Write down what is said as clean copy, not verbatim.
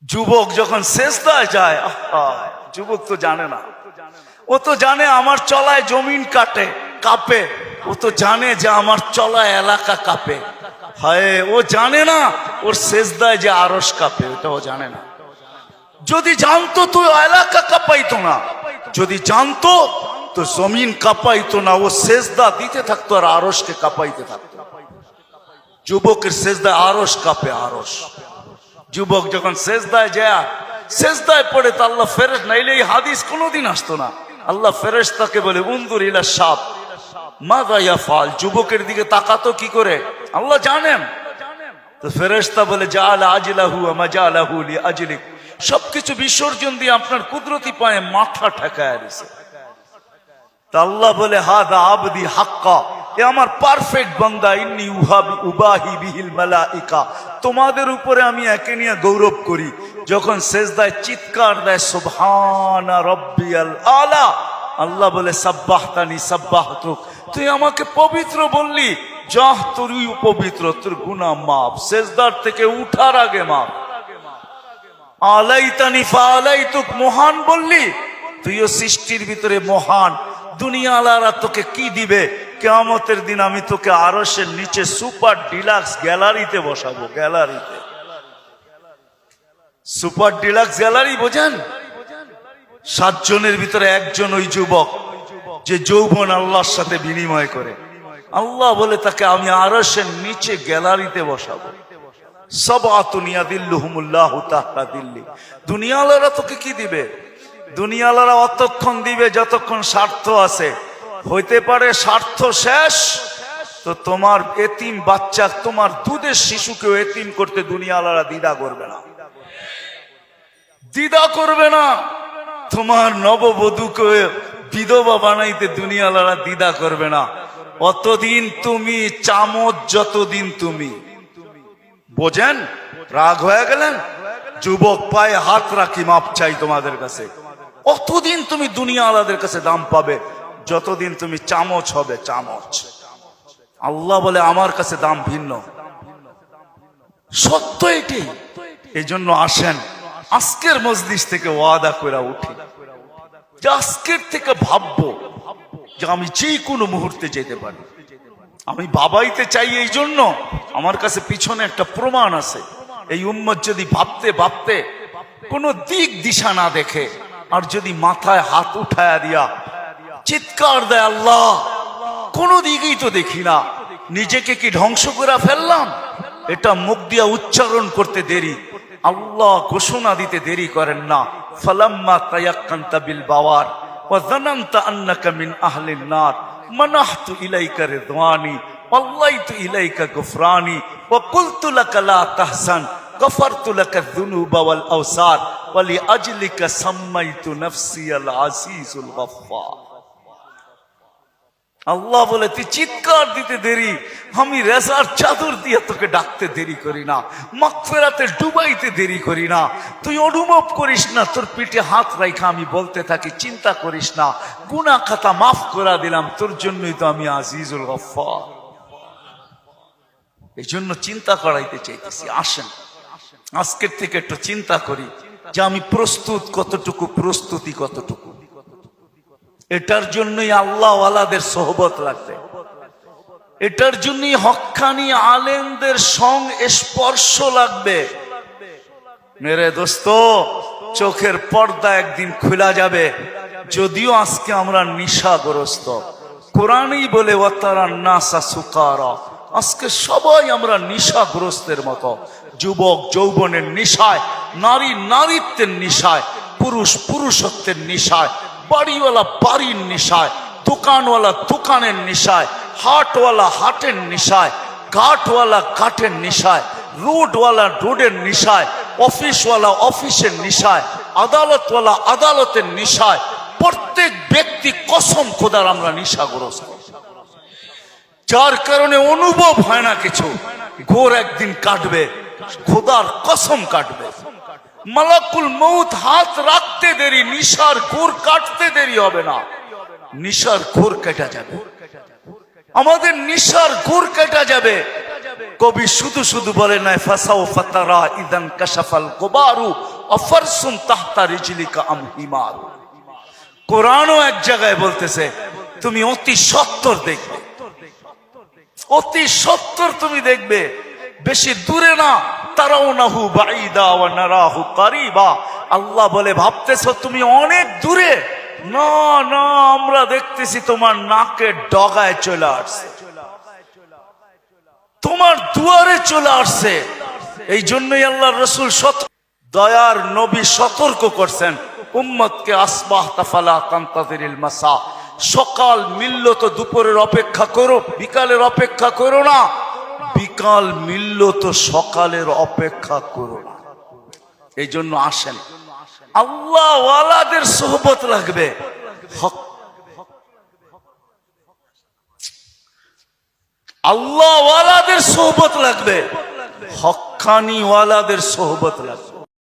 যুবক যখন সেজদায় যায়, যুবক তো জানে না, ও তো জানে আমার চলায় জমিন কাঁপে, ও তো জানে যে আমার চলায় এলাকা কাঁপে। হায়, ও জানে না ওর সেজদায় যে আরশ কাঁপে, ওটা ও জানে না। যদি জানতো তো এলাকা কাঁপাইতো না, যদি জানতো তো জমিন কাঁপাইতো না, ও সেজদা দিতে থাকতো আর আরশকে কাঁপাইতে থাকতো। যুবকের সেজদায় আরশ কাঁপে, আরশ। যুবক যখন সেজদায় যায়, সেজদায় পড়ে তো আল্লাহ ফেরেশতা, নাইলে এই হাদিস কোনোদিন আসতো না। আল্লাহ ফেরেশতাকে বলে উনজুর ইলা শাব মাযা ইয়াফআল, যুবকের দিকে তাকাতো কি করে আল্লাহ জানেন। তো ফেরেশতা বলে জাআলা আজলাহু ওয়া মাজালাহু লিআজলিক, সবকিছু বিসর্জন দিয়ে আপনার কুদরতি পায়ে মাথা ঠেকায় দিয়েছে। তা আল্লাহ বলে হাদা আবদি হাক্কা, এ আমার পারফেক্ট বান্দা, ইন্নী উবাহি বিহিল মালাইকা, তোমাদের উপরে আমি একে নিয়ে গৌরব করি। যখন সেজদায় চিৎকার দেয় সুবহানা রাব্বিয়াল আলা, আল্লাহ বলে সাব্বাহতানি সাব্বাহতুক, তুই আমাকে পবিত্র বললি, যাহ তুই পবিত্র, তোর গুনাহ মাফ, সেজদার থেকে উঠার আগে মাফ। আলাইতানি ফাআলাইতুক, মহান বললি, তুইও সৃষ্টির ভিতরে মহান। দুনিয়াওয়ালারা তোকে কি দিবে? কিয়ামতের দিন আমি তোকে আরশের নিচে সুপার ডিলাক্স গ্যালারিতে বসাবো। গ্যালারিতে, সুপার ডিলাক্স গ্যালারি বোঝেন? 7 জনের ভিতরে একজন ওই যুবক যে যৌবন আল্লাহর সাথে বিনিময় করে। আল্লাহ বলে তাকে আমি আরশের নিচে গ্যালারিতে বসাবো। সাবআতুন ইয়াদিল্লুহুমুল্লাহু তাহতা দিল্লি। দুনিয়াওয়ালারা তোকে কি দিবে? দুনিয়াওয়ালারা অতক্ষণ দিবে যতক্ষণ স্বার্থ আছে। হইতে পারে স্বার্থ শেষ তো তোমার এতিম বাচ্চা, তোমার দুধের শিশুকেও এতিম করতে দুনিয়াওয়ালারা দ্বিধা করবে না, দ্বিধা করবে না। তোমার নববধূকে বিধবা বানাইতে দুনিয়াওয়ালারা দ্বিধা করবে না। অতদিন তুমি চামচ, যতদিন তুমি বোঝেন। রাগ হয়ে গেলেন? যুবক পায়ে হাত রাখি, মাপ চাই তোমাদের কাছে। অতদিন তুমি দুনিয়াওয়ালাদের কাছে দাম পাবে যতদিন তুমি চামচ হবে, চামচ। আল্লাহ বলে আমার কাছে দাম ভিন্ন, সত্য এটি। এই জন্য আসেন আজকের মজলিস থেকে ওয়াদা করে উঠি যে আজকের থেকে ভাববো যে আমি যে কোনো মুহূর্তে যেতে পারি। আমি বাবাইতে চাই, এই জন্য আমার কাছে পিছনে একটা প্রমাণ আছে। এই উম্মত যদি ভাবতে ভাবতে কোনো দিক দিশা না দেখে, আর যদি মাথায় হাত উঠায়া দিয়া চিৎকার দেয় আল্লাহ, কোনো দিকেই তো দেখি না, নিজেকে কি ধ্বংস করে ফেললাম? এটা মুখ দিয়া উচ্চারণ করতে দেরি, আল্লাহ ঘোষণা দিতে দেরি করেন না। ফালাম্মা তায়াক্কানতা বিল বাওয়ার ওয়া যানানতা আন্নাকা মিন আহলিন নার মানাহতু ইলাইকা রিদওয়ানি ওয়াল্লাইতু ইলাইকা গুফরানি ওয়া কুলতু লাকা লা তাহসান গফারতু লাকা যুনুবা ওয়াল আওসার ওয়া লিআজলিকা সাম্মাইতু নাফসিয়াল আজিজুল গফফার। আল্লাহ বলে তুই চিৎকার দিতে দেরি, আমি রেজার চাদর দিয়ে তোকে ডাকতে দেরি করি না, মাগফিরাতে ডুবাইতে দেরি করি না। তুই অনুভব করিস না, তোর পিঠে হাত রাইখা আমি বলতে থাকি চিন্তা করিস না, গুনাহ খাতা মাফ করে দিলাম, তোর জন্যই তো আমি আজিজুল গফফার। এই জন্য চিন্তা করাইতে চাইতেছি। আসেন আজকের থেকে একটু চিন্তা করি যে আমি প্রস্তুত কতটুকু, প্রস্তুতি কতটুকু। এটার জন্যই আল্লাহ ওয়ালাদের সোহবত লাগবে, এটার জন্যই হক্কানি আলেমদের সং স্পর্শ লাগবে। মেরে দোস্ত, চোখের পর্দা একদিন খোলা যাবে। যদিও আজকে আমরা নিশাগ্রস্ত, কোরআনই বলে ওয়াতারান নাসা সুকারা, আজকে সবাই আমরা নিশাগ্রস্তের মতো। যুবক যৌবনের নিশায়, নারী নারীত্বের নিশায়, পুরুষ পুরুষত্বের নিশায়, বাড়িওয়ালা বাড়ির নিশায়, দোকানওয়ালা দোকানের নিশায়, হাটওয়ালা হাটের নিশায়, ঘাটওয়ালা ঘাটের নিশায়, রোডওয়ালা রোডের নিশায়, অফিসওয়ালা অফিসের নিশায়, আদালতওয়ালা আদালতের নিশায়। প্রত্যেক ব্যক্তি কসম খোদার আমরা নিশাগ্রস্ত, যার কারণে অনুভব হয় না কিছু। ঘোর একদিন কাটবে, খোদার কসম কাটবে। মালাকুল মউত হাত রাখতে দেরি, নিশার ঘোর কাটতে দেরি হবে না, নিশার ঘোর কেটে যাবে, আমাদের নিশার ঘোর কেটে যাবে। কবি শুধু শুধু বলে নাই ফাসাউফা তারা ইদান কাশাফাল গুবারু আফারসুন তাহতা রিজলিকা আম হিমার। কোরআনও এক জায়গায় বলতেছে তুমি অতি সত্বর দেখবে, অতি সত্বর তুমি দেখবে, বেশি দূরে না। তারাউনাহু বাঈদা ওয়া নারাহু কারীবা। আল্লাহ বলে ভাবতেছো তুমি অনেক দূরে, না না আমরা দেখতেছি তোমার নাকের ডগায় চলে আসছে, তোমার দুয়ারে চলে আসছে। এই জন্যই আল্লাহর রাসূল দয়ার নবী সতর্ক করছেন উম্মতকে, আসবাহতা ফালা তানতাযিরিল মাসা, সকাল মিলল তো দুপুরের অপেক্ষা করো, বিকালের অপেক্ষা করো না, বিকাল মিলল তো সকালের অপেক্ষা করো না। এই জন্য আসেন, আল্লাহ ওয়ালাদের সোহবত লাগবে, আল্লাহ ওয়ালাদের সোহবত লাগবে, হক্কানি ওয়ালাদের সোহবত লাগবে।